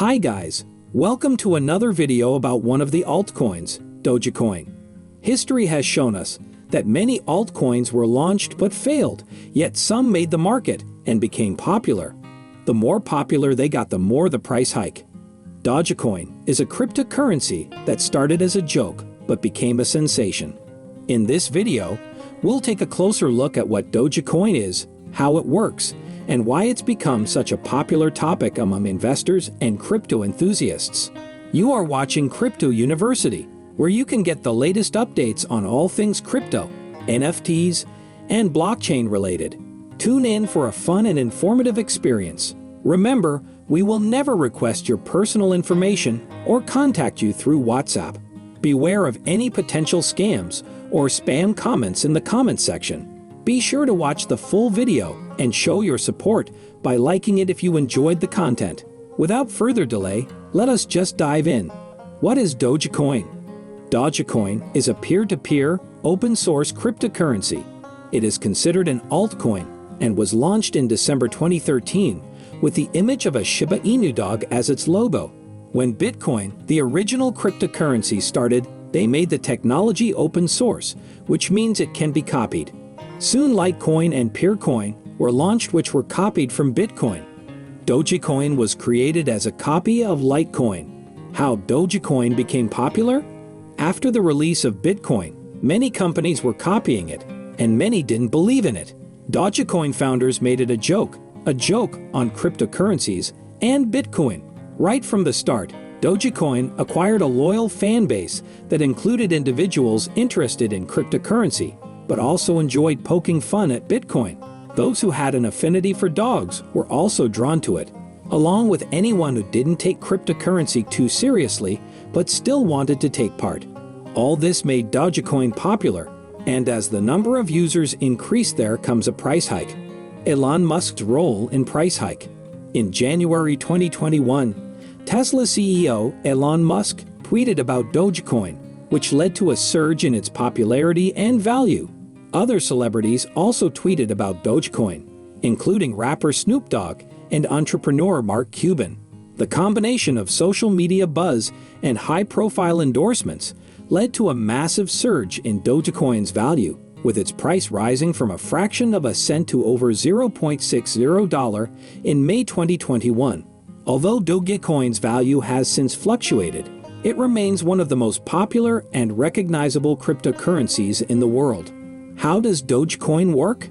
Hi guys, welcome to another video about one of the altcoins, Dogecoin. History has shown us that many altcoins were launched but failed, yet some made the market and became popular. The more popular they got, the more the price hike. Dogecoin is a cryptocurrency that started as a joke but became a sensation. In this video, we'll take a closer look at what Dogecoin is, how it works, and why it's become such a popular topic among investors and crypto enthusiasts. You are watching Crypto University, where you can get the latest updates on all things crypto, NFTs, and blockchain related. Tune in for a fun and informative experience. Remember, we will never request your personal information or contact you through WhatsApp. Beware of any potential scams or spam comments in the comments section. Be sure to watch the full video and show your support by liking it if you enjoyed the content. Without further delay, let us just dive in. What is Dogecoin? Dogecoin is a peer-to-peer, open-source cryptocurrency. It is considered an altcoin and was launched in December 2013 with the image of a Shiba Inu dog as its logo. When Bitcoin, the original cryptocurrency, started, they made the technology open source, which means it can be copied. Soon Litecoin and Peercoin were launched, which were copied from Bitcoin. Dogecoin was created as a copy of Litecoin. How Dogecoin became popular? After the release of Bitcoin, many companies were copying it, and many didn't believe in it. Dogecoin founders made it a joke on cryptocurrencies and Bitcoin. Right from the start, Dogecoin acquired a loyal fan base that included individuals interested in cryptocurrency, but also enjoyed poking fun at Bitcoin. Those who had an affinity for dogs were also drawn to it, along with anyone who didn't take cryptocurrency too seriously but still wanted to take part. All this made Dogecoin popular, and as the number of users increased, there comes a price hike. Elon Musk's role in price hike. In January 2021, Tesla CEO Elon Musk tweeted about Dogecoin, which led to a surge in its popularity and value. Other celebrities also tweeted about Dogecoin, including rapper Snoop Dogg and entrepreneur Mark Cuban. The combination of social media buzz and high-profile endorsements led to a massive surge in Dogecoin's value, with its price rising from a fraction of a cent to over $0.60 in May 2021. Although Dogecoin's value has since fluctuated, it remains one of the most popular and recognizable cryptocurrencies in the world. How does Dogecoin work?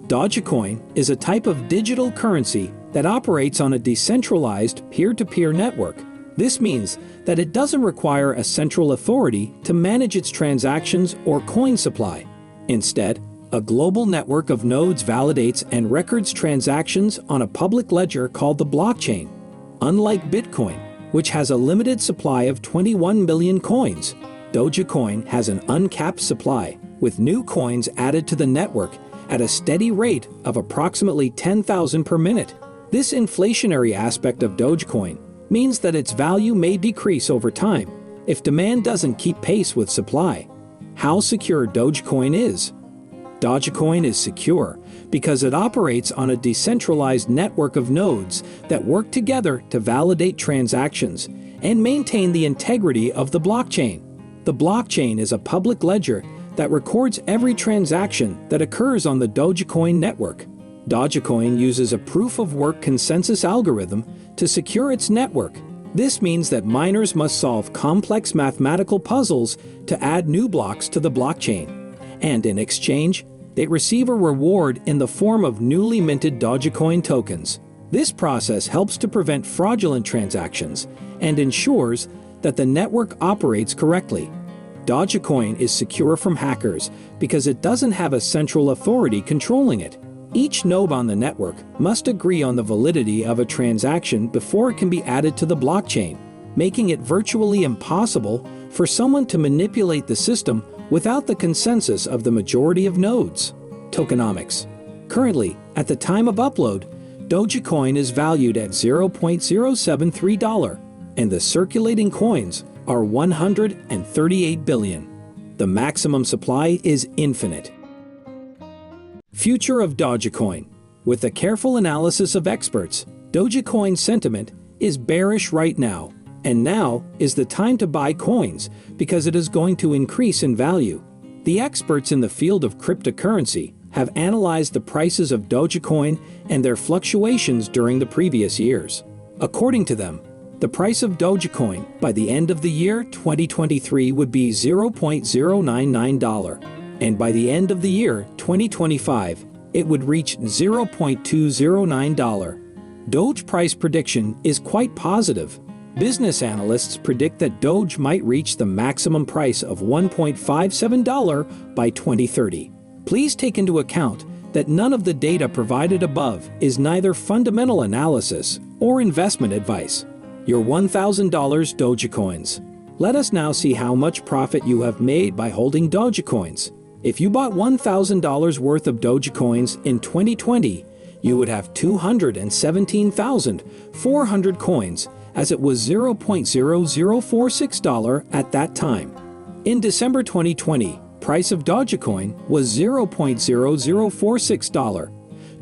Dogecoin is a type of digital currency that operates on a decentralized peer-to-peer network. This means that it doesn't require a central authority to manage its transactions or coin supply. Instead, a global network of nodes validates and records transactions on a public ledger called the blockchain. Unlike Bitcoin, which has a limited supply of 21 million coins, Dogecoin has an uncapped supply, with new coins added to the network at a steady rate of approximately 10,000 per minute. This inflationary aspect of Dogecoin means that its value may decrease over time if demand doesn't keep pace with supply. How secure Dogecoin is? Dogecoin is secure because it operates on a decentralized network of nodes that work together to validate transactions and maintain the integrity of the blockchain. The blockchain is a public ledger that records every transaction that occurs on the Dogecoin network. Dogecoin uses a proof-of-work consensus algorithm to secure its network. This means that miners must solve complex mathematical puzzles to add new blocks to the blockchain. And in exchange, they receive a reward in the form of newly minted Dogecoin tokens. This process helps to prevent fraudulent transactions and ensures that the network operates correctly. Dogecoin is secure from hackers because it doesn't have a central authority controlling it. Each node on the network must agree on the validity of a transaction before it can be added to the blockchain, making it virtually impossible for someone to manipulate the system without the consensus of the majority of nodes. Tokenomics. Currently, at the time of upload, Dogecoin is valued at $0.073, and the circulating coins are 138 billion. The maximum supply is infinite. Future of Dogecoin. With a careful analysis of experts, Dogecoin sentiment is bearish right now, and now is the time to buy coins because it is going to increase in value. The experts in the field of cryptocurrency have analyzed the prices of Dogecoin and their fluctuations during the previous years. According to them, the price of Dogecoin by the end of the year 2023 would be $0.099, and by the end of the year 2025, it would reach $0.209. Doge price prediction is quite positive. Business analysts predict that Doge might reach the maximum price of $1.57 by 2030. Please take into account that none of the data provided above is neither fundamental analysis or investment advice. Your $1,000 Dogecoins. Let us now see how much profit you have made by holding Dogecoins. If you bought $1,000 worth of Dogecoins in 2020, you would have 217,400 coins, as it was $0.0046 at that time. In December 2020, price of Dogecoin was $0.0046,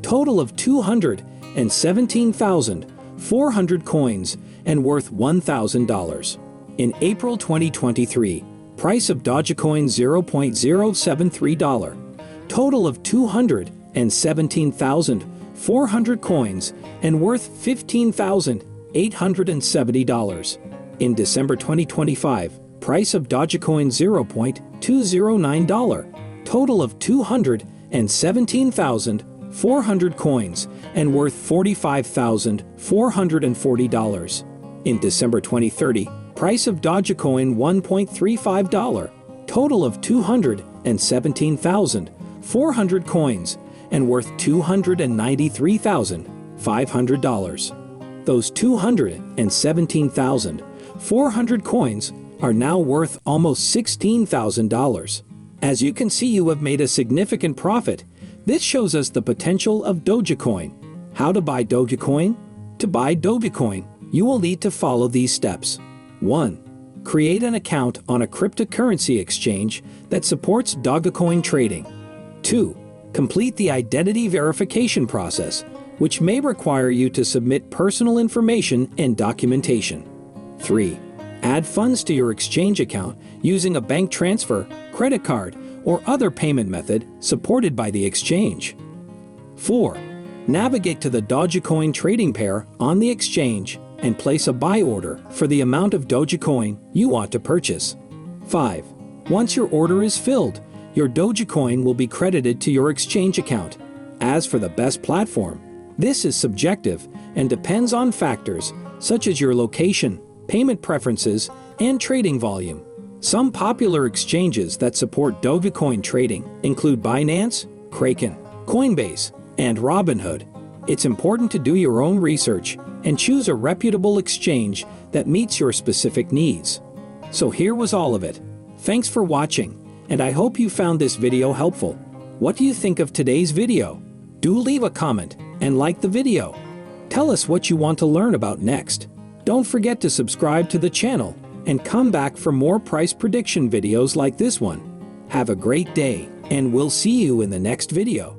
total of 217,400 coins and worth $1,000. In April 2023, price of Dogecoin $0.073, total of 217,400 coins and worth $15,870. In December 2025, price of Dogecoin $0.209, total of 217,400 coins and worth $45,440. In December 2030, price of Dogecoin $1.35, total of 217,400 coins and worth $293,500. Those 217,400 coins are now worth almost $16,000. As you can see, you have made a significant profit. This shows us the potential of Dogecoin. How to buy Dogecoin? To buy Dogecoin, you will need to follow these steps. 1. Create an account on a cryptocurrency exchange that supports Dogecoin trading. 2. Complete the identity verification process, which may require you to submit personal information and documentation. 3. Add funds to your exchange account using a bank transfer, credit card, or other payment method supported by the exchange. 4. Navigate to the Dogecoin trading pair on the exchange and place a buy order for the amount of Dogecoin you want to purchase. 5. Once your order is filled, your Dogecoin will be credited to your exchange account. As for the best platform, this is subjective and depends on factors such as your location, payment preferences, and trading volume. Some popular exchanges that support Dogecoin trading include Binance, Kraken, Coinbase, and Robinhood. It's important to do your own research and choose a reputable exchange that meets your specific needs. So here was all of it. Thanks for watching, and I hope you found this video helpful. What do you think of today's video? Do leave a comment and like the video. Tell us what you want to learn about next. Don't forget to subscribe to the channel and come back for more price prediction videos like this one. Have a great day, and we'll see you in the next video.